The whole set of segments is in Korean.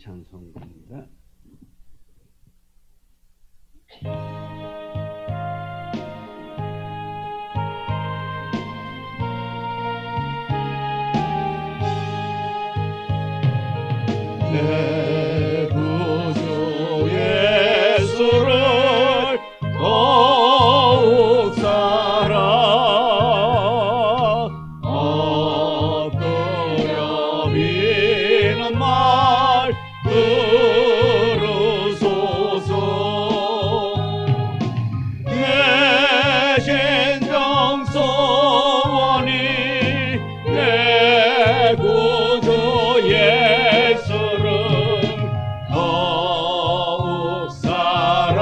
찬송입니다. 내 구주 예수를 더욱 엎드려 비는 말 들으소서. 내 신정 소원이 내 구주 예수를 더욱 사랑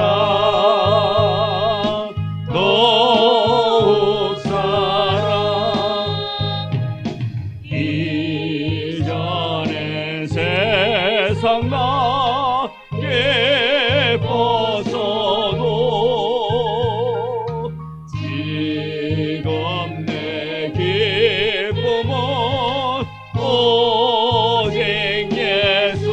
이전에 세상 나게 벗어도 지금 내 기쁨은 오직 예수.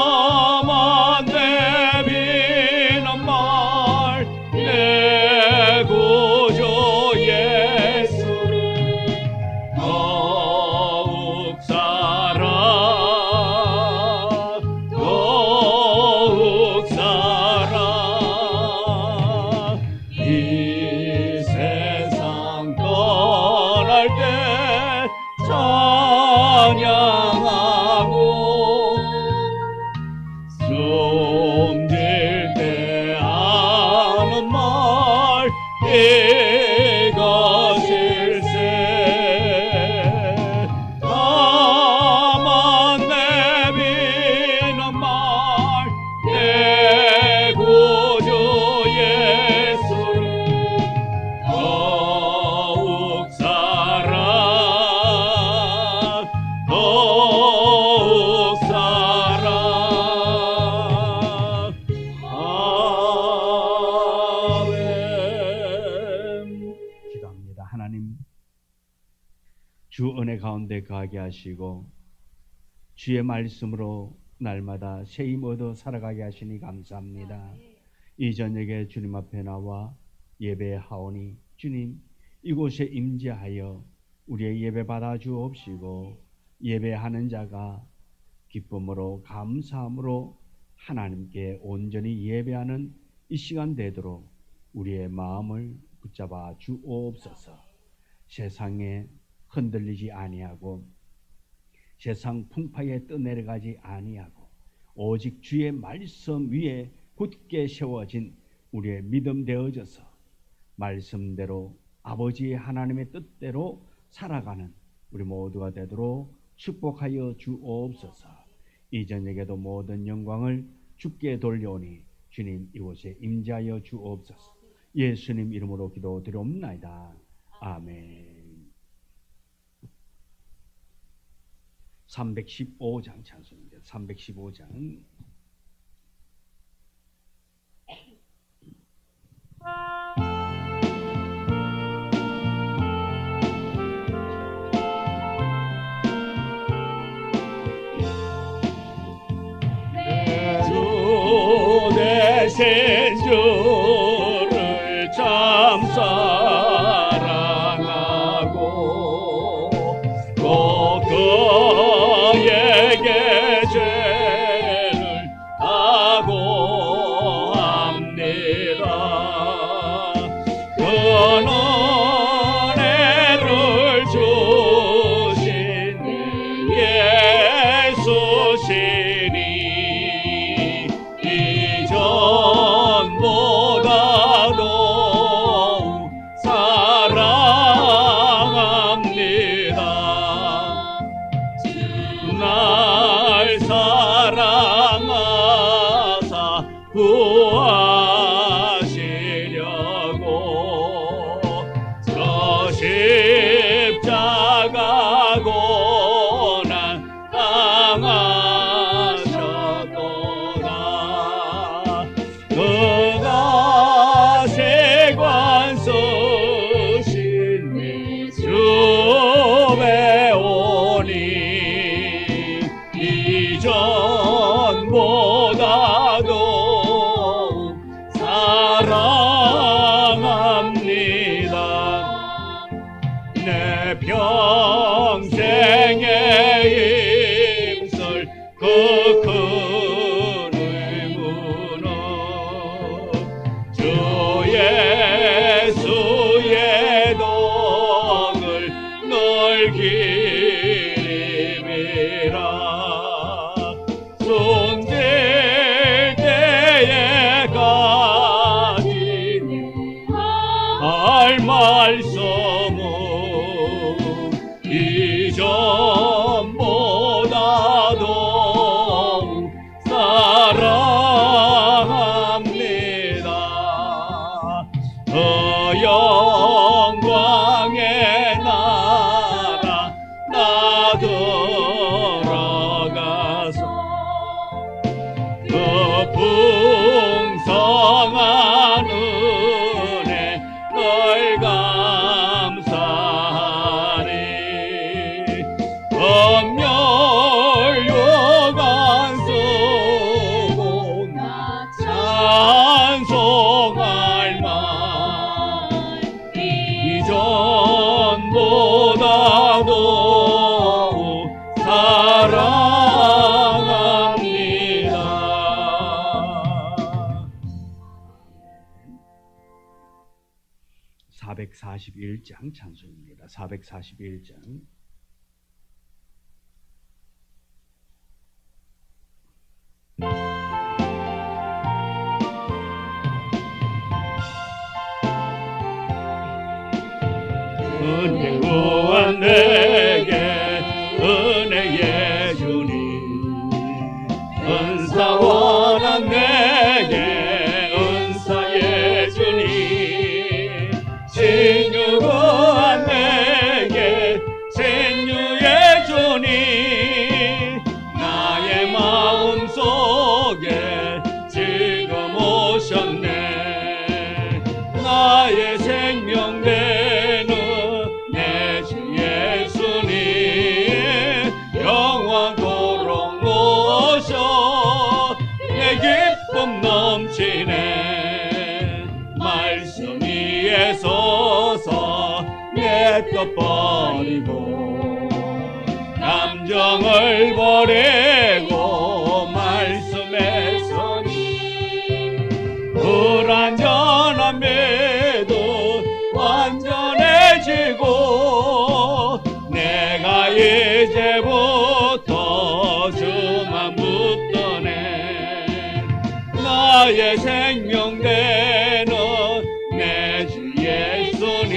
나만 내비는 말 내 구주 예수를 더욱 사랑 이 세상 떠날 때 찬양하고 숨질 때 하는 말 이것일세. 나만 내비는 말 내 구주 예수를 더욱 사랑 아멘. 기도합니다. 하나님, 주 은혜 가운데 거하게 하시고 주의 말씀으로 날마다 새 힘 얻어 살아가게 하시니 감사합니다. 이 저녁에 주님 앞에 나와 예배하오니 주님 이곳에 임재하여 우리의 예배 받아 주옵시고 예배하는 자가 기쁨으로 감사함으로 하나님께 온전히 예배하는 이 시간 되도록 우리의 마음을 붙잡아 주옵소서. 세상에 흔들리지 아니하고 세상 풍파에 떠내려가지 아니하고 오직 주의 말씀 위에 굳게 세워진 우리의 믿음 되어져서 말씀대로 아버지 하나님의 뜻대로 살아가는 우리 모두가 되도록 축복하여 주옵소서. 이 저녁에도 모든 영광을 주께 돌려오니 주님 이곳에 임재하여 주옵소서. 예수님 이름으로 기도드리옵나이다. 아멘. 315장 찬송입니다. 315장. 주 대신 주를 참 사랑하고 또 그에게 죄를 다고 합니다. 그 은혜를 주신 예수시니 이전보다도 사랑합니다. 날 사랑하사 구하시려고 저 십자가 고난 당하셨네. 손질 때에까지 할 말씀은 이전보다도 사랑합니다. 영광의 나라 나 들어가서 그 풍성한 은혜 널 감사하리. 엄멸요간 쓰고 찬송할 만 이전보다도 사랑합니다. 441장 찬송입니다. 441장. 은혜 구한 내게 은혜의 주님, 은사 원한 내게 은사의 주님, 진유 구한 내게 진유의 주님, 나의 마음속에 지금 오셨네. 나의 생명 되는 내 주 예수님, 영원토록 모셔 내 기쁨 넘치네. 말씀 위에 서서 내 것 버리고 감정을 버리고 말씀에 서니 불완전한 믿음 완전해지고 내가 이제부터 주만 붙드네. 나의 생명 되는 내 주 예수님,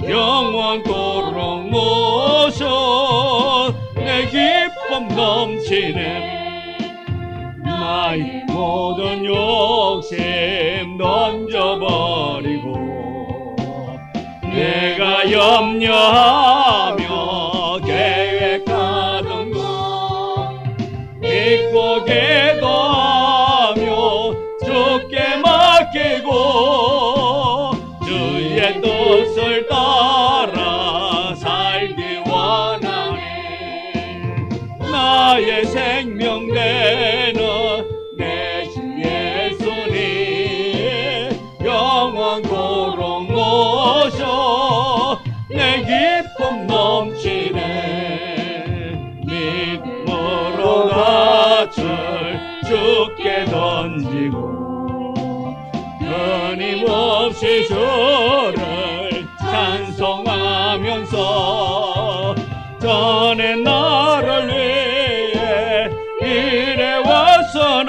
영원토록 모셔 내 기쁨 넘치네. 나의 모든 욕심 던져버리고 내가 염려하며 계획하던 것 믿고 기도하며 주께 맡기고 주의 뜻을 따라 살기 원하네. 나의 생명 되는 내 주 예수님, 영원토록 모셔 내 기쁨 넘치네. 믿음으로 낯을 주께 던지고 끊임없이 주를 찬송하면서 전에 나를 위해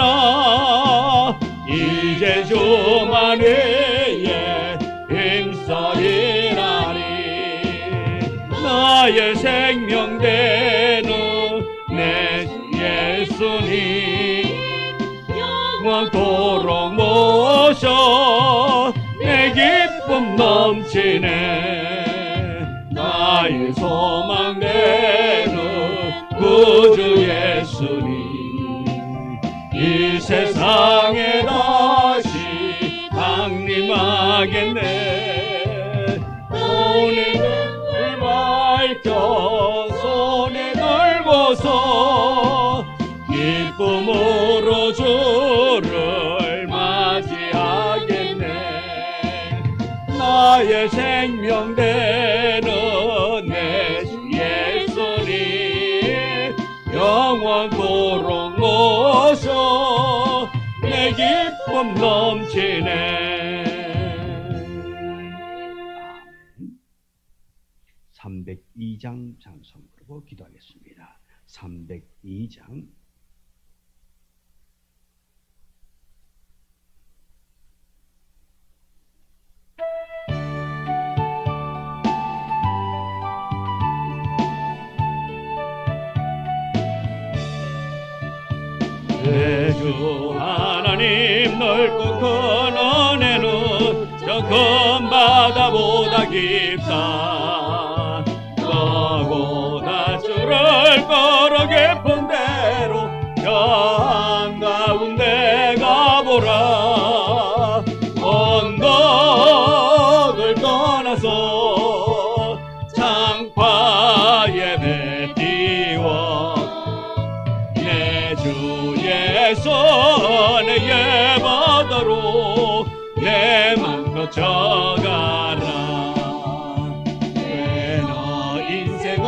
일해왔으나 이제 주만 위해 힘써 일하리. 나의 생명 되는 내 주 예수님, 영원토록 모셔 내 기쁨 넘치네. 나의 소망 되는 구주 예수님, 이 세상에 다시 강림하겠네. 오늘을 밝혀 손에 들고서 기쁨으로 주를 맞이하겠네. 나의 생명 되는 내 주 예수님, 영원토록 모셔 내 기쁨 넘치네. 302장 찬송으로 두고 기도하겠습니다. 302장 내 주 하나님 넓고 큰 은혜는 저 큰 바다보다 깊다. 너보다 주를 걸어 깊은 데로 저 한가운데 가보라. 언덕을 떠나서 창파에 내띄워 내 주의 손에 예바다로 내 맘 거쳐가라. 왜 너 인생은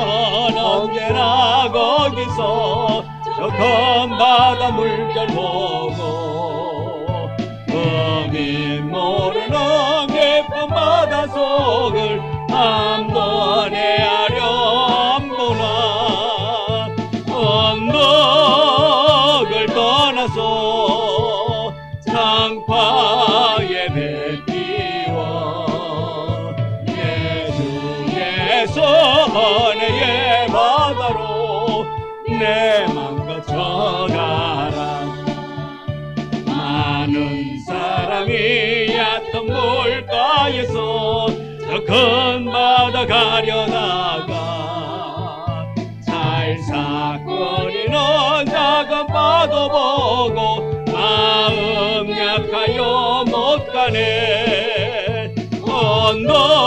언제나 거기서 저 큰 바다 물결 보고 범인 모르는 깊은 바다 속을 한 번 헤아려 보나. 언덕을 떠나서 창파에 내띄워 내 주의 손에 바다로 내 맘 거쳐가라. 많은 사람이 얕은 물가에서 저 큰 바다 가려다가 살사거리는 작은 바다 보고 마음 약하여 못 가네.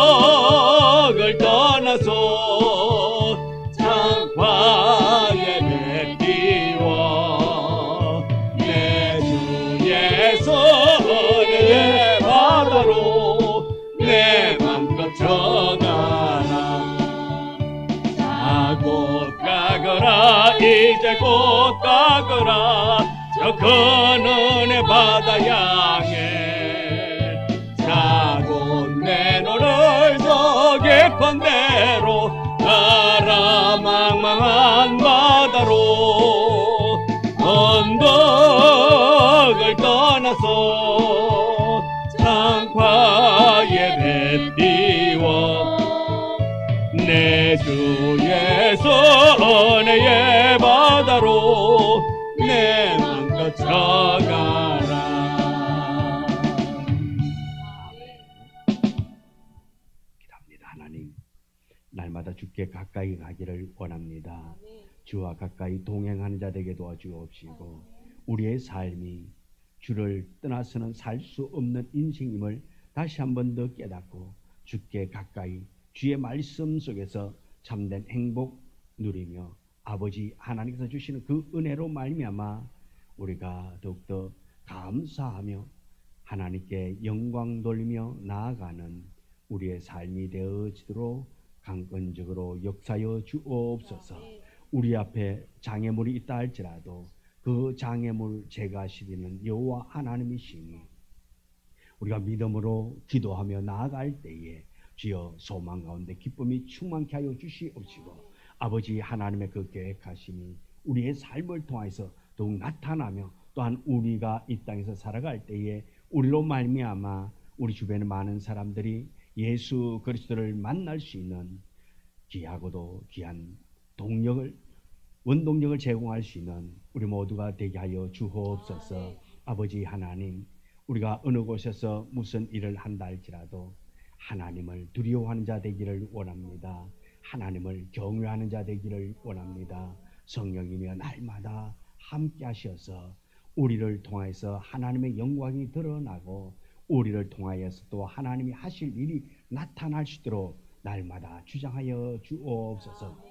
언덕을 떠나서 창파에 내띄워 내 주의 손에 바다로 내 맘 거쳐가라. 곧 가거라 이제 곧 가거라 저 큰 은혜 바다 향해. 자곧 내 너를 저 깊은 데로 가라. 망망한 바다로 언덕을 떠나서 창파에 내띄워 내 주의 손에 바다로 내 맘 거쳐가라. 기도합니다. 하나님, 날마다 주께 가까이 가기를 원합니다. 주와 가까이 동행하는 자 되게 도와주옵시고 우리의 삶이 주를 떠나서는 살 수 없는 인생임을 다시 한 번 더 깨닫고 주께 가까이 주의 말씀 속에서 참된 행복 누리며 아버지 하나님께서 주시는 그 은혜로 말미암아 우리가 더욱더 감사하며 하나님께 영광 돌리며 나아가는 우리의 삶이 되어지도록 강건적으로 역사여 주옵소서. 우리 앞에 장애물이 있다 할지라도 그 장애물 제거하시는 여호와 하나님이시니 우리가 믿음으로 기도하며 나아갈 때에 주여 소망 가운데 기쁨이 충만케 하여 주시옵시고 아버지 하나님의 그 계획하심이 우리의 삶을 통해서 더욱 나타나며 또한 우리가 이 땅에서 살아갈 때에 우리로 말미암아 우리 주변의 많은 사람들이 예수 그리스도를 만날 수 있는 귀하고도 귀한 동력을 원동력을 제공할 수 있는 우리 모두가 되게 하여 주옵소서. 아버지 하나님, 우리가 어느 곳에서 무슨 일을 한다 할지라도 하나님을 두려워하는 자 되기를 원합니다. 하나님을 경외하는 자 되기를 원합니다. 성령이며 날마다 함께 하셔서 우리를 통해서 하나님의 영광이 드러나고 우리를 통하여서 또 하나님이 하실 일이 나타날 수 있도록 날마다 주장하여 주옵소서.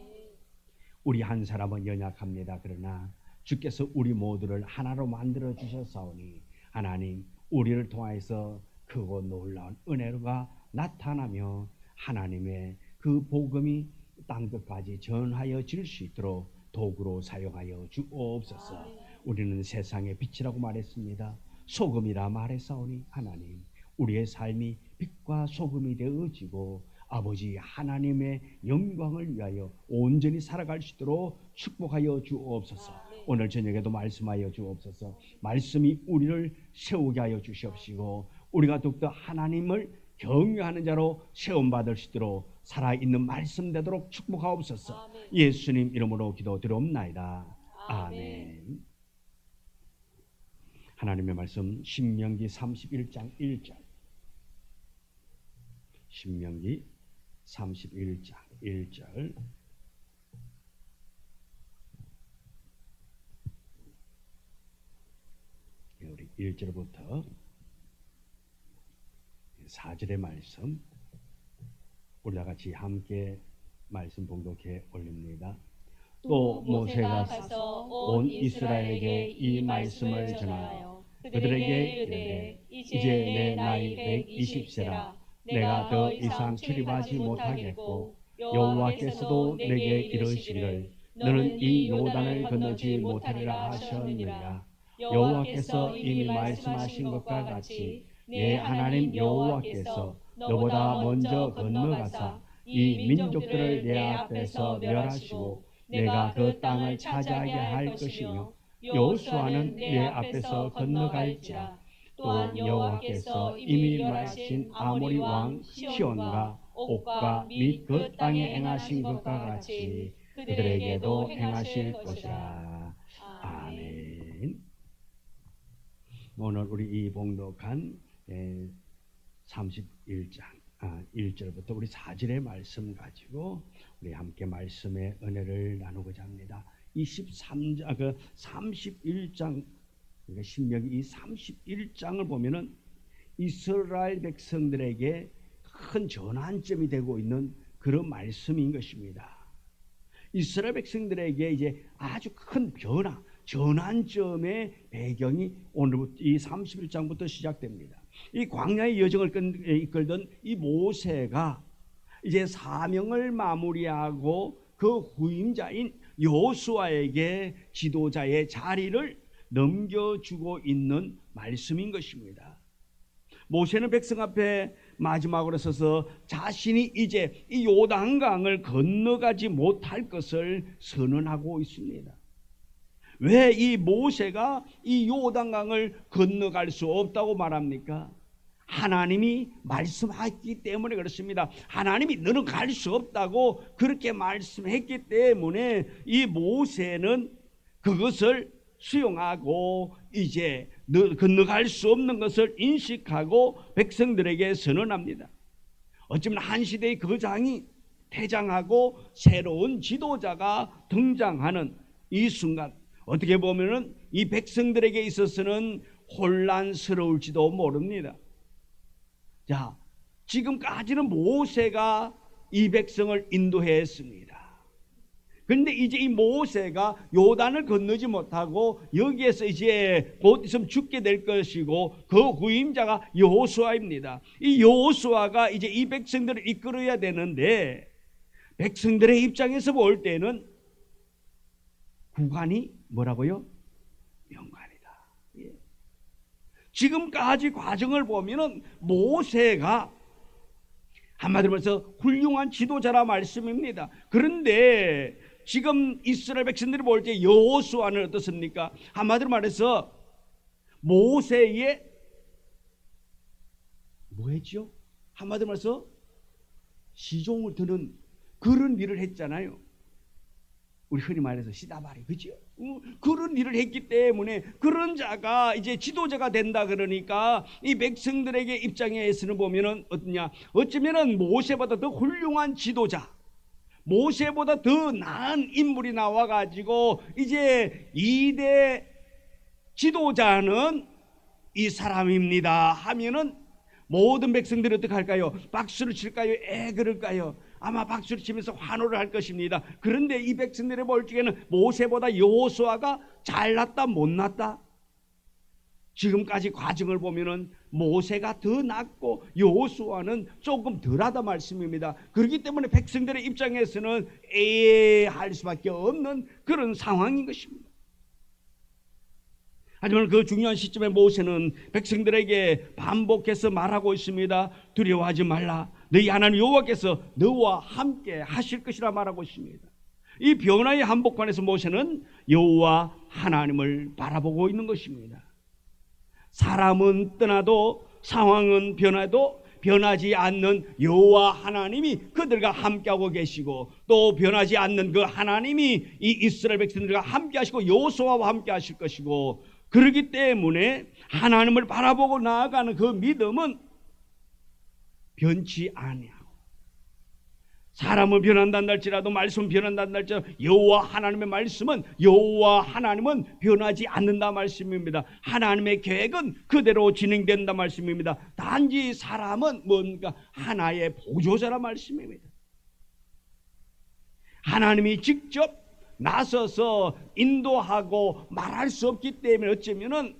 우리 한 사람은 연약합니다. 그러나 주께서 우리 모두를 하나로 만들어 주셨사오니 하나님 우리를 통하여서 크고 놀라운 은혜가 나타나며 하나님의 그 복음이 땅끝까지 전하여 질 수 있도록 도구로 사용하여 주옵소서. 우리는 세상의 빛이라고 말했습니다. 소금이라 말했사오니 하나님 우리의 삶이 빛과 소금이 되어지고 아버지 하나님의 영광을 위하여 온전히 살아갈 수 있도록 축복하여 주옵소서. 오늘 저녁에도 말씀하여 주옵소서. 말씀이 우리를 세우게 하여 주시옵시고 우리가 더욱더 하나님을 경외하는 자로 세움받을 수 있도록 살아있는 말씀 되도록 축복하옵소서. 예수님 이름으로 기도드리옵나이다. 아멘. 하나님의 말씀 신명기 31장 1절. 신명기 31장 1절. 우리 1절부터 4절의 말씀 우리 다 같이 함께 말씀 봉독해 올립니다. 또 모세가 가서 온 이스라엘에게 이 말씀을 전하여 그들에게 이르되 이제 내 나이 120세라 내가 더 이상 출입하지 못하겠고 여호와께서도 내게 이르시기를 너는 이 요단을 건너지 못하리라 하셨느니라. 여호와께서 이미 말씀하신 것과 같이 내 하나님 여호와께서 너보다 먼저 건너가사 이 민족들을 내 앞에서 멸하시고 내가 그 땅을 차지하게 할 것이며 여호수아는 내 앞에서 건너갈지라. 또한 여호와께서 이미 말하신 아모리 왕 시온과 옥과 및 그 땅에 행하신 것과 같이 그들에게도 행하실 것이라. 아멘. 오늘 우리 이 봉독한 31장 1절부터 우리 4절의 말씀 가지고 우리 함께 말씀의 은혜를 나누고자 합니다. 31장 그러니까 신명기 이 31장을 보면은 이스라엘 백성들에게 큰 전환점이 되고 있는 그런 말씀인 것입니다. 이스라엘 백성들에게 이제 아주 큰 전환점의 배경이 오늘부터 이 31장부터 시작됩니다. 이 광야의 여정을 이끌던 이 모세가 이제 사명을 마무리하고 그 후임자인 여호수아에게 지도자의 자리를 넘겨주고 있는 말씀인 것입니다. 모세는 백성 앞에 마지막으로 서서 자신이 이제 이 요단강을 건너가지 못할 것을 선언하고 있습니다. 왜 이 모세가 이 요단강을 건너갈 수 없다고 말합니까? 하나님이 말씀했기 때문에 그렇습니다. 하나님이 너는 갈 수 없다고 그렇게 말씀했기 때문에 이 모세는 그것을 수용하고 이제 건너갈 수 없는 것을 인식하고 백성들에게 선언합니다. 어쩌면 한 시대의 거장이 퇴장하고 새로운 지도자가 등장하는 이 순간 어떻게 보면은 이 백성들에게 있어서는 혼란스러울지도 모릅니다. 자, 지금까지는 모세가 이 백성을 인도했습니다. 그런데 이제 이 모세가 요단을 건너지 못하고 여기에서 이제 곧 있으면 죽게 될 것이고 그 후임자가 여호수아입니다. 이 여호수아가 이제 이 백성들을 이끌어야 되는데 백성들의 입장에서 볼 때는 구간이 뭐라고요? 명간이다. 예. 지금까지 과정을 보면은 모세가 한마디로 말해서 훌륭한 지도자라 말씀입니다. 그런데 지금 이스라엘 백성들이 볼 때 여호수아는 어떻습니까? 한마디로 말해서 모세의 뭐했죠? 한마디로 말해서 시종을 드는 그런 일을 했잖아요. 우리 흔히 말해서 시다바리, 그죠? 그런 일을 했기 때문에 그런 자가 이제 지도자가 된다 그러니까 이 백성들에게 입장에서는 보면은 어떠냐? 어쩌면은 모세보다 더 훌륭한 지도자, 모세보다 더 나은 인물이 나와가지고 이제 2대 지도자는 이 사람입니다 하면은 모든 백성들이 어떻게 할까요? 박수를 칠까요? 그럴까요? 아마 박수를 치면서 환호를 할 것입니다. 그런데 이 백성들의 볼 적에는 모세보다 여호수아가 잘났다 못났다? 지금까지 과정을 보면은 모세가 더 낫고 여호수아는 조금 덜하다 말씀입니다. 그렇기 때문에 백성들의 입장에서는 할 수밖에 없는 그런 상황인 것입니다. 하지만 그 중요한 시점에 모세는 백성들에게 반복해서 말하고 있습니다. 두려워하지 말라. 너희 하나님 여호와께서 너와 함께 하실 것이라 말하고 있습니다. 이 변화의 한복판에서 모세는 여호와 하나님을 바라보고 있는 것입니다. 사람은 떠나도 상황은 변화도 변하지 않는 여호와 하나님이 그들과 함께하고 계시고, 또 변하지 않는 그 하나님이 이 이스라엘 백성들과 함께하시고 여호수아와 함께하실 것이고, 그렇기 때문에 하나님을 바라보고 나아가는 그 믿음은 변치 아니하고, 사람은 변한다는 할지라도 말씀은 변한다는 할지라도 여호와 하나님의 말씀은, 여호와 하나님은 변하지 않는다 말씀입니다. 하나님의 계획은 그대로 진행된다 말씀입니다. 단지 사람은 뭔가 하나의 보조자라 말씀입니다. 하나님이 직접 나서서 인도하고 말할 수 없기 때문에 어쩌면은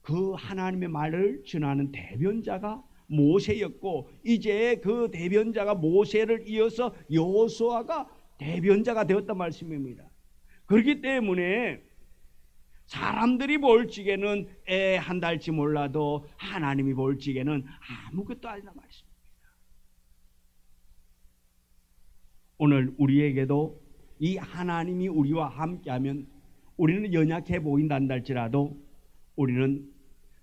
그 하나님의 말을 전하는 대변자가 모세였고, 이제 그 대변자가 모세를 이어서 여호수아가 대변자가 되었단 말씀입니다. 그렇기 때문에 사람들이 볼 적에는 애한다 할지 몰라도 하나님이 볼 적에는 아무것도 아니다 말씀입니다. 오늘 우리에게도 이 하나님이 우리와 함께하면 우리는 연약해 보인다 할지라도 우리는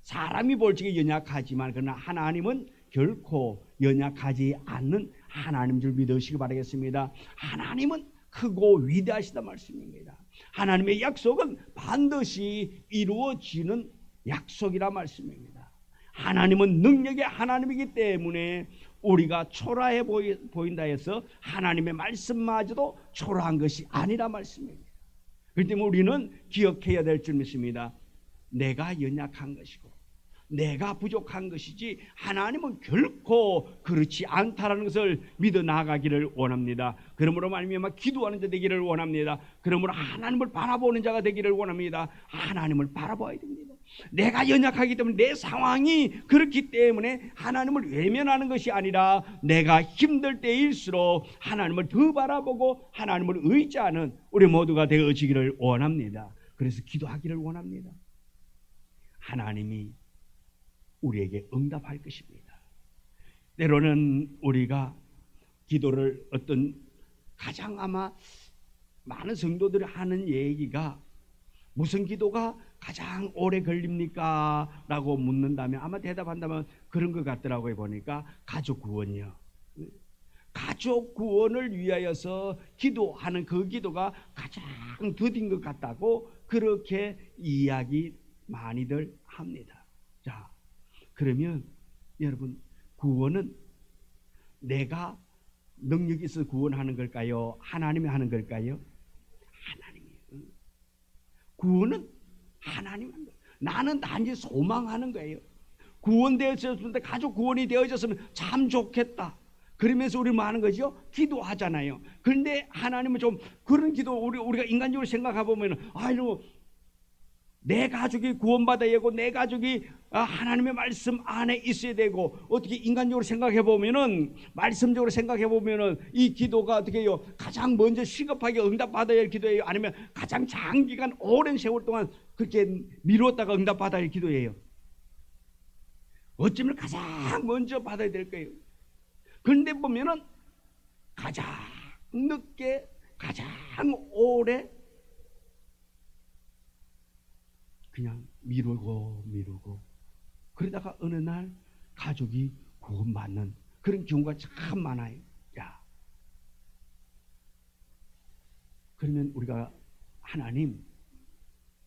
사람이 볼 적에 연약하지만 그러나 하나님은 결코 연약하지 않는 하나님 줄 믿으시기 바라겠습니다. 하나님은 크고 위대하시다 말씀입니다. 하나님의 약속은 반드시 이루어지는 약속이라 말씀입니다. 하나님은 능력의 하나님이기 때문에 우리가 초라해 보인다 해서 하나님의 말씀마저도 초라한 것이 아니라 말씀입니다. 그렇기 때문에 우리는 기억해야 될 줄 믿습니다. 내가 연약한 것이고 내가 부족한 것이지 하나님은 결코 그렇지 않다라는 것을 믿어 나가기를 원합니다. 그러므로 말미암아 기도하는 자 되기를 원합니다. 그러므로 하나님을 바라보는 자가 되기를 원합니다. 하나님을 바라봐야 됩니다. 내가 연약하기 때문에, 내 상황이 그렇기 때문에 하나님을 외면하는 것이 아니라 내가 힘들 때일수록 하나님을 더 바라보고 하나님을 의지하는 우리 모두가 되어지기를 원합니다. 그래서 기도하기를 원합니다. 하나님이 우리에게 응답할 것입니다. 때로는 우리가 기도를 어떤 가장 아마 많은 성도들이 하는 얘기가 무슨 기도가 가장 오래 걸립니까? 라고 묻는다면 아마 대답한다면 그런 것 같더라고요. 보니까 가족 구원이요. 가족 구원을 위하여서 기도하는 그 기도가 가장 더딘 것 같다고 그렇게 이야기 많이들 합니다. 자, 그러면 여러분, 구원은 내가 능력이 있어 구원하는 걸까요? 하나님이 하는 걸까요? 하나님이에요. 구원은 하나님이 하는 거예요. 나는 단지 소망하는 거예요. 구원되어졌을 때 가족 구원이 되어졌으면 참 좋겠다. 그러면서 우리 뭐 하는 거죠? 기도하잖아요. 그런데 하나님은 좀 그런 기도, 우리가 인간적으로 생각해 보면 내 가족이 구원받아야 하고 내 가족이 하나님의 말씀 안에 있어야 되고, 어떻게 인간적으로 생각해 보면은, 말씀적으로 생각해 보면은 이 기도가 어떻게 해요? 가장 먼저 시급하게 응답받아야 할 기도예요? 아니면 가장 장기간 오랜 세월 동안 그렇게 미뤘다가 응답받아야 할 기도예요? 어쩌면 가장 먼저 받아야 될 거예요. 그런데 보면은 가장 늦게, 가장 오래 그냥 미루고 그러다가 어느 날 가족이 구원받는 그런 경우가 참 많아요. 야, 그러면 우리가 하나님,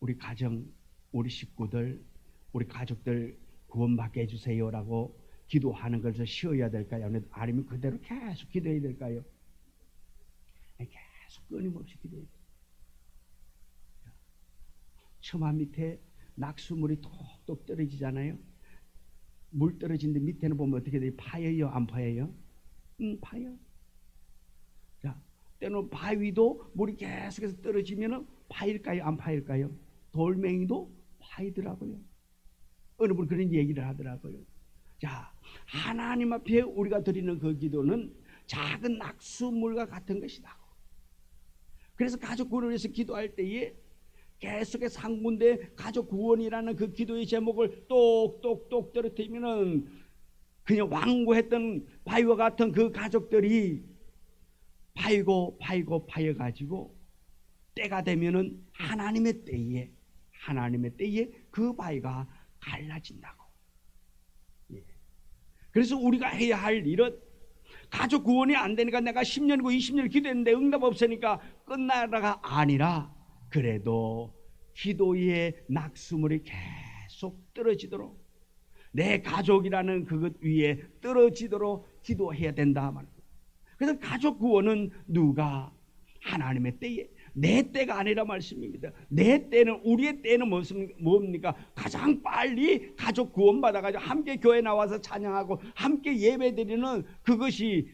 우리 가정, 우리 식구들, 우리 가족들 구원받게 해주세요라고 기도하는 것을 쉬어야 될까요? 아니면 그대로 계속 기도해야 될까요? 계속 끊임없이 기도해야 돼요. 처마 밑에 낙수물이 톡톡 떨어지잖아요. 물 떨어지는데 밑에는 보면 어떻게 돼요? 파여요? 안 파여요? 파여. 자, 때는 바위도 물이 계속해서 떨어지면 파일까요? 안 파일까요? 돌멩이도 파이더라고요. 어느 분 그런 얘기를 하더라고요. 자, 하나님 앞에 우리가 드리는 그 기도는 작은 낙수물과 같은 것이다. 그래서 가족 구원을 위해서 기도할 때에 계속해서 한 군데 가족 구원이라는 그 기도의 제목을 똑똑똑 떨어뜨리면은 그냥 완고했던 바위와 같은 그 가족들이 파여가지고 때가 되면은 하나님의 때에 그 바위가 갈라진다고. 예. 그래서 우리가 해야 할 일은 가족 구원이 안 되니까 내가 10년이고 20년 기도했는데 응답 없으니까 끝나라가 아니라, 그래도 기도의 낙수물이 계속 떨어지도록, 내 가족이라는 그것 위에 떨어지도록 기도해야 된다 말이에요. 그래서 가족 구원은 누가? 하나님의 때에, 내 때가 아니라 말씀입니다. 내 때는, 우리의 때는 뭡니까? 가장 빨리 가족 구원 받아가지고 함께 교회 나와서 찬양하고 함께 예배드리는 그것이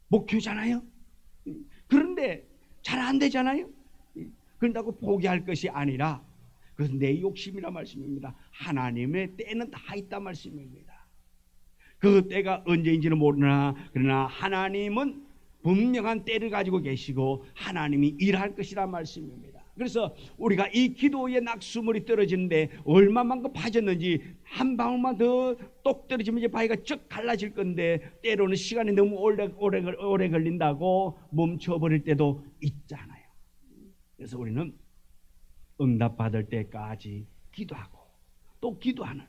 목표잖아요. 그런데 잘 안 되잖아요. 그런다고 포기할 것이 아니라, 그것은 내 욕심이라 말씀입니다. 하나님의 때는 다 있다 말씀입니다. 그 때가 언제인지는 모르나, 그러나 하나님은 분명한 때를 가지고 계시고 하나님이 일할 것이라 말씀입니다. 그래서 우리가 이 기도의 낙수물이 떨어지는데 얼마만큼 파졌는지, 한 방울만 더 똑 떨어지면 이제 바위가 쭉 갈라질 건데, 때로는 시간이 너무 오래 걸린다고 멈춰버릴 때도 있잖아요. 그래서 우리는 응답받을 때까지 기도하고 또 기도하는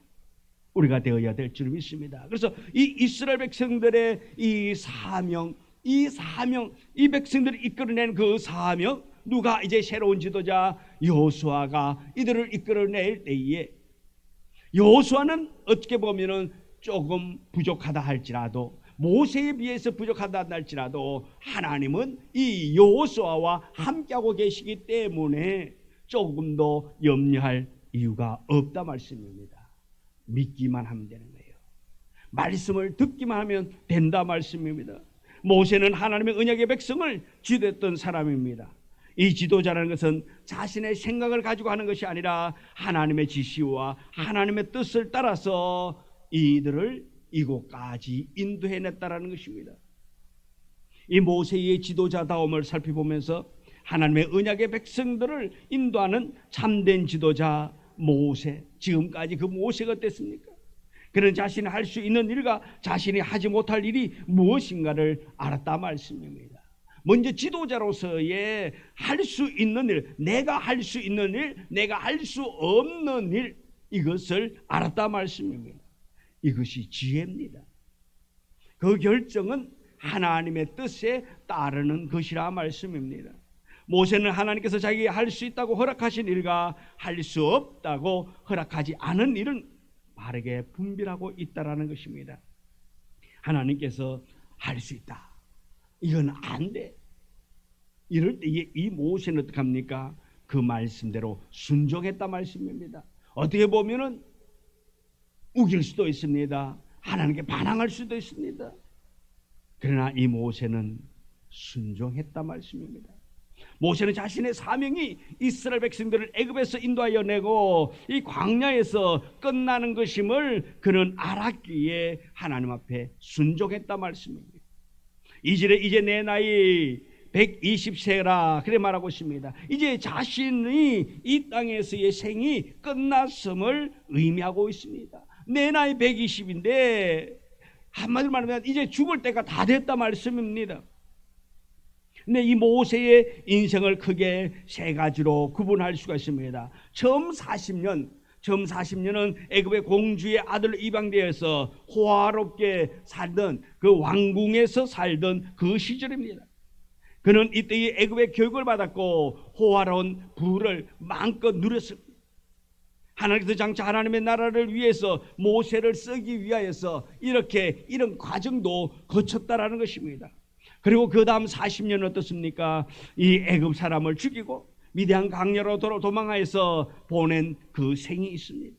우리가 되어야 될 줄 믿습니다. 그래서 이 이스라엘 백성들의 이 사명, 이 백성들을 이끌어낸 그 사명, 누가 이제 새로운 지도자 여호수아가 이들을 이끌어낼 때에, 여호수아는 어떻게 보면은 조금 부족하다 할지라도, 모세에 비해서 부족하다 할지라도 하나님은 이 여호수아와 함께하고 계시기 때문에 조금 더 염려할 이유가 없다 말씀입니다. 믿기만 하면 되는 거예요. 말씀을 듣기만 하면 된다 말씀입니다. 모세는 하나님의 언약의 백성을 지도했던 사람입니다. 이 지도자라는 것은 자신의 생각을 가지고 하는 것이 아니라 하나님의 지시와 하나님의 뜻을 따라서 이들을 이곳까지 인도해냈다라는 것입니다. 이 모세의 지도자다움을 살펴보면서 하나님의 언약의 백성들을 인도하는 참된 지도자 모세, 지금까지 그 모세가 어땠습니까? 그는 자신이 할 수 있는 일과 자신이 하지 못할 일이 무엇인가를 알았다 말씀입니다. 먼저 지도자로서의 할 수 있는 일, 내가 할 수 있는 일, 내가 할 수 없는 일, 이것을 알았다 말씀입니다. 이것이 지혜입니다. 그 결정은 하나님의 뜻에 따르는 것이라 말씀입니다. 모세는 하나님께서 자기가 할 수 있다고 허락하신 일과 할 수 없다고 허락하지 않은 일은 바르게 분별하고 있다라는 것입니다. 하나님께서 할 수 있다, 이건 안 돼, 이럴 때 이 모세는 어떻게 합니까? 그 말씀대로 순종했다 말씀입니다. 어떻게 보면은 우길 수도 있습니다. 하나님께 반항할 수도 있습니다. 그러나 이 모세는 순종했다 말씀입니다. 모세는 자신의 사명이 이스라엘 백성들을 애굽에서 인도하여 내고 이 광야에서 끝나는 것임을 그는 알았기에 하나님 앞에 순종했다 말씀입니다. 이제 내 나이 120세라 그래 말하고 있습니다. 이제 자신이 이 땅에서의 생이 끝났음을 의미하고 있습니다. 내 나이 120인데 한마디로 말하면 이제 죽을 때가 다 됐다 말씀입니다. 근데 이 모세의 인생을 크게 세 가지로 구분할 수가 있습니다. 처음 40년은 애굽의 공주의 아들로 입양되어서 호화롭게 살던 그 왕궁에서 살던 그 시절입니다. 그는 이때의 애굽의 교육을 받았고 호화로운 부를 마음껏 누렸습니다. 하나님께서 장차 하나님의 나라를 위해서 모세를 쓰기 위하여서 이런 과정도 거쳤다라는 것입니다. 그리고 그 다음 40년은 어떻습니까? 이 애굽 사람을 죽이고 미디안 강야로 도망하여서 보낸 그 생이 있습니다.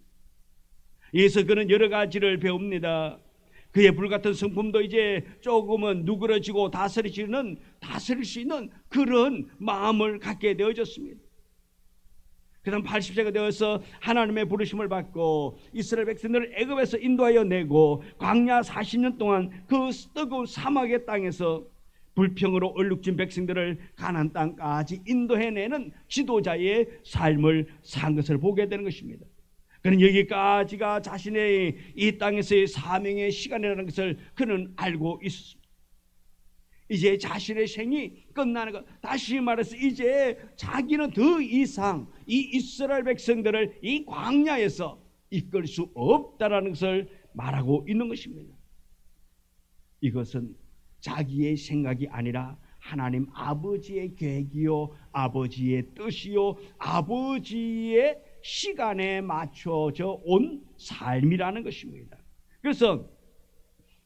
여기서 그는 여러 가지를 배웁니다. 그의 불같은 성품도 이제 조금은 누그러지고 다스릴 수 있는 그런 마음을 갖게 되어졌습니다. 그 다음 80세가 되어서 하나님의 부르심을 받고 이스라엘 백성들을 애굽에서 인도하여 내고 광야 40년 동안 그 뜨거운 사막의 땅에서 불평으로 얼룩진 백성들을 가나안 땅까지 인도해내는 지도자의 삶을 산 것을 보게 되는 것입니다. 그는 여기까지가 자신의 이 땅에서의 사명의 시간이라는 것을 그는 알고 있습니다. 이제 자신의 생이 끝나는 것, 다시 말해서 이제 자기는 더 이상 이 이스라엘 백성들을 이 광야에서 이끌 수 없다라는 것을 말하고 있는 것입니다. 이것은 자기의 생각이 아니라 하나님 아버지의 계획이요, 아버지의 뜻이요, 아버지의 시간에 맞춰져 온 삶이라는 것입니다. 그래서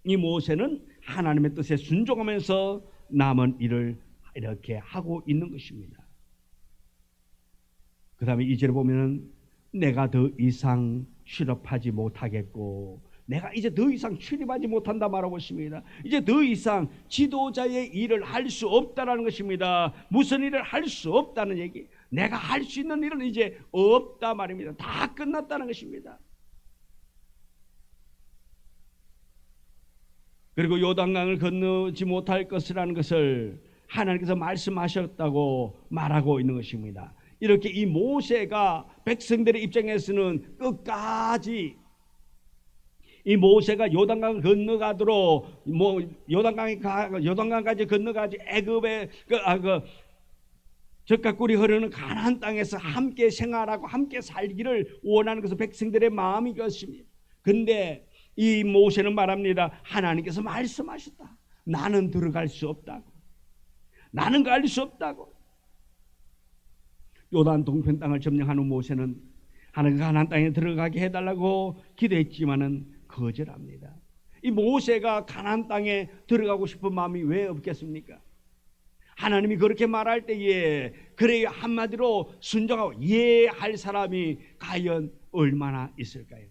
이 모세는 하나님의 뜻에 순종하면서 남은 일을 이렇게 하고 있는 것입니다. 그 다음에 2절에 보면은 내가 더 이상 출입하지 못하겠고, 내가 이제 더 이상 출입하지 못한다 말하고 있습니다. 이제 더 이상 지도자의 일을 할 수 없다라는 것입니다. 무슨 일을 할 수 없다는 얘기, 내가 할 수 있는 일은 이제 없다 말입니다. 다 끝났다는 것입니다. 그리고 요단강을 건너지 못할 것이라는 것을 하나님께서 말씀하셨다고 말하고 있는 것입니다. 이렇게 이 모세가 백성들의 입장에서는 끝까지 이 모세가 요단강을 건너가도록 요단강까지 건너가지 애굽의 젖과 꿀이 흐르는 가나안 땅에서 함께 생활하고 함께 살기를 원하는 것은 백성들의 마음이 그렇습니다. 근데 이 모세는 말합니다. 하나님께서 말씀하셨다. 나는 들어갈 수 없다고. 나는 갈 수 없다고. 요단 동편 땅을 점령하는 모세는 하나님께서 가나안 땅에 들어가게 해달라고 기도했지만은 거절합니다. 이 모세가 가나안 땅에 들어가고 싶은 마음이 왜 없겠습니까? 하나님이 그렇게 말할 때에 그래 한마디로 순종하고 예할 사람이 과연 얼마나 있을까요?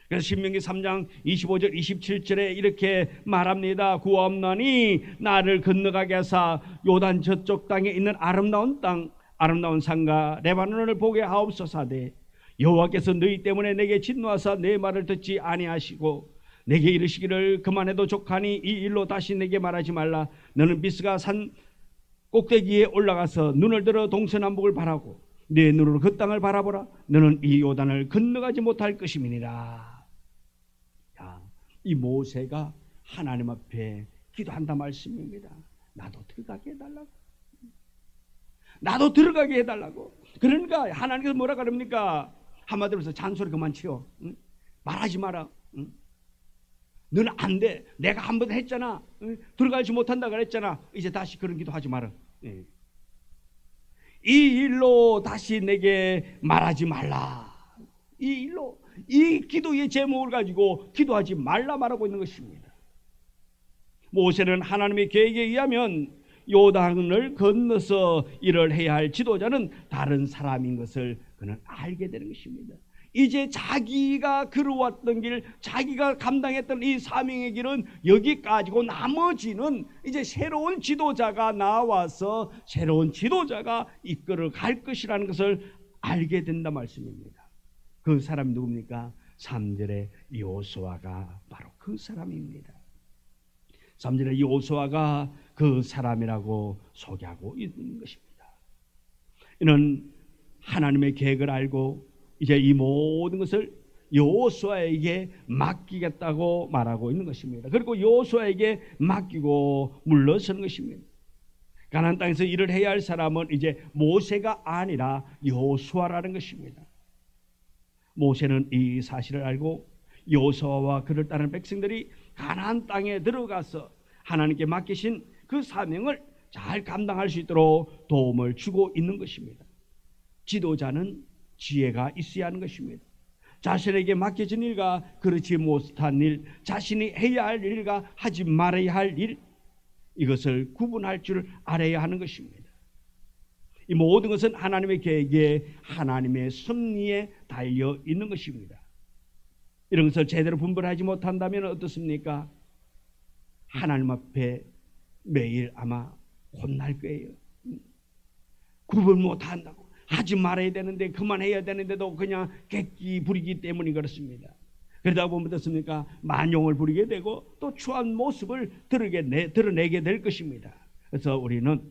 그래서 신명기 3장 25절 27절에 이렇게 말합니다. 구하옵나니 나를 건너가게 하사 요단 저쪽 땅에 있는 아름다운 땅, 아름다운 산과 레바논을 보게 하옵소서되 여호와께서 너희 때문에 내게 진노하사 내 말을 듣지 아니하시고 내게 이르시기를 그만해도 족하니 이 일로 다시 내게 말하지 말라. 너는 비스가 산 꼭대기에 올라가서 눈을 들어 동서남북을 바라고 내 눈으로 그 땅을 바라보라. 너는 이 요단을 건너가지 못할 것임이니라. 이 모세가 하나님 앞에 기도한다 말씀입니다. 나도 들어가게 해달라고. 나도 들어가게 해달라고. 그러니까 하나님께서 뭐라 그럽니까? 한마디로 해서 잔소리 그만 치워. 응? 말하지 마라. 응? 너는 안 돼. 내가 한 번 했잖아. 응? 들어가지 못한다 그랬잖아. 이제 다시 그런 기도 하지 마라. 예. 이 일로 다시 내게 말하지 말라. 이 일로, 이 기도의 제목을 가지고 기도하지 말라 말하고 있는 것입니다. 모세는 하나님의 계획에 의하면 요단을 건너서 일을 해야 할 지도자는 다른 사람인 것을 그는 알게 되는 것입니다. 이제 자기가 걸어왔던 길, 자기가 감당했던 이 사명의 길은 여기까지고 나머지는 이제 새로운 지도자가 나와서 새로운 지도자가 이끌어 갈 것이라는 것을 알게 된다 말씀입니다. 그 사람이 누굽니까? 3절의 여호수아가 바로 그 사람입니다. 3절의 여호수아가 그 사람이라고 소개하고 있는 것입니다. 이는 하나님의 계획을 알고 이제 이 모든 것을 여호수아에게 맡기겠다고 말하고 있는 것입니다. 그리고 여호수아에게 맡기고 물러서는 것입니다. 가나안 땅에서 일을 해야 할 사람은 이제 모세가 아니라 여호수아라는 것입니다. 모세는 이 사실을 알고 여호수아와 그를 따르는 백성들이 가나안 땅에 들어가서 하나님께 맡기신 그 사명을 잘 감당할 수 있도록 도움을 주고 있는 것입니다. 지도자는 지혜가 있어야 하는 것입니다. 자신에게 맡겨진 일과 그렇지 못한 일, 자신이 해야 할 일과 하지 말아야 할 일, 이것을 구분할 줄 알아야 하는 것입니다. 이 모든 것은 하나님의 계획에, 하나님의 섭리에 달려 있는 것입니다. 이런 것을 제대로 분별하지 못한다면 어떻습니까? 하나님 앞에 매일 아마 혼날 거예요. 구분 못한다고, 하지 말아야 되는데, 그만해야 되는데도 그냥 객기 부리기 때문이 그렇습니다. 그러다 보면 어떻습니까? 만용을 부리게 되고 또 추한 모습을 드러내게 될 것입니다. 그래서 우리는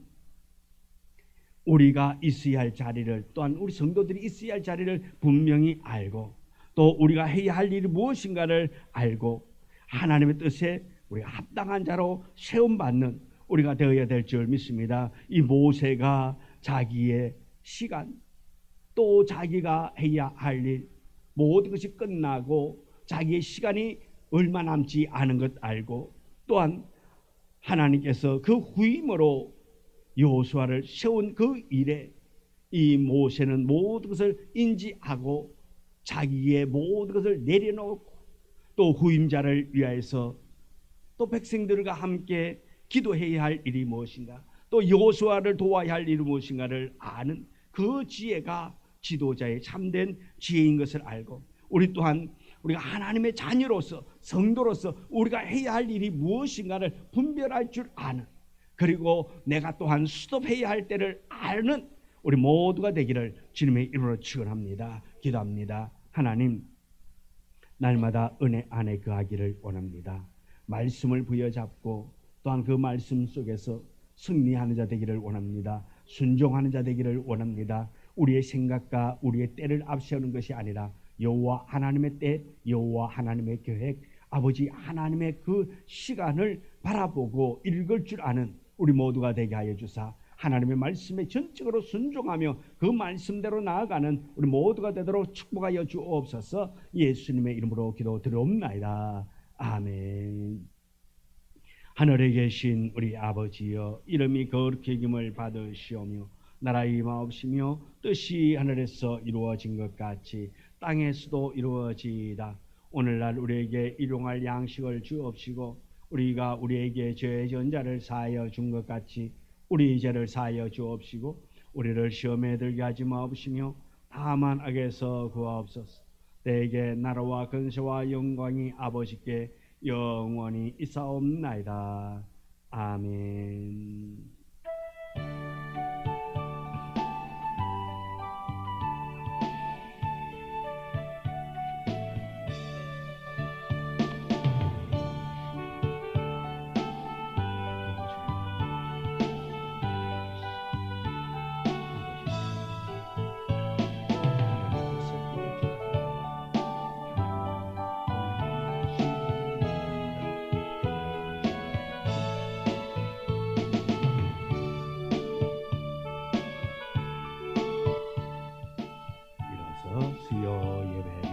우리가 있어야 할 자리를, 또한 우리 성도들이 있어야 할 자리를 분명히 알고, 또 우리가 해야 할 일이 무엇인가를 알고 하나님의 뜻에 우리가 합당한 자로 세움받는 우리가 되어야 될 줄 믿습니다. 이 모세가 자기의 시간, 또 자기가 해야 할 일, 모든 것이 끝나고 자기의 시간이 얼마 남지 않은 것 알고, 또한 하나님께서 그 후임으로 여호수아를 세운 그 일에 이 모세는 모든 것을 인지하고 자기의 모든 것을 내려놓고 또 후임자를 위하여서 또 백성들과 함께 기도해야 할 일이 무엇인가, 또 여호수아를 도와야 할 일이 무엇인가를 아는 그 지혜가 지도자의 참된 지혜인 것을 알고, 우리 또한 우리가 하나님의 자녀로서 성도로서 우리가 해야 할 일이 무엇인가를 분별할 줄 아는, 그리고 내가 또한 스톱해야 할 때를 아는 우리 모두가 되기를 주님의 이름으로 축원합니다. 기도합니다. 하나님, 날마다 은혜 안에 거하기를 원합니다. 말씀을 부여잡고 또한 그 말씀 속에서 승리하는 자 되기를 원합니다. 순종하는 자 되기를 원합니다. 우리의 생각과 우리의 때를 앞세우는 것이 아니라 여호와 하나님의 때, 여호와 하나님의 계획, 아버지 하나님의 그 시간을 바라보고 읽을 줄 아는 우리 모두가 되게 하여 주사, 하나님의 말씀에 전적으로 순종하며 그 말씀대로 나아가는 우리 모두가 되도록 축복하여 주옵소서. 예수님의 이름으로 기도드리옵나이다. 아멘. 하늘에 계신 우리 아버지여, 이름이 거룩히 여김을 받으시오며 나라의 임하옵시며 뜻이 하늘에서 이루어진 것 같이 땅에서도 이루어지이다. 오늘날 우리에게 일용할 양식을 주옵시고 우리가 우리에게 죄 지은 자를 사하여 준 것 같이 우리 죄를 사하여 주옵시고 우리를 시험에 들게 하지 마옵시며 다만 악에서 구하옵소서. 내게 나라와 근세와 영광이 아버지께 영원히 있사옵나이다. 아멘. 일어서 수요 예배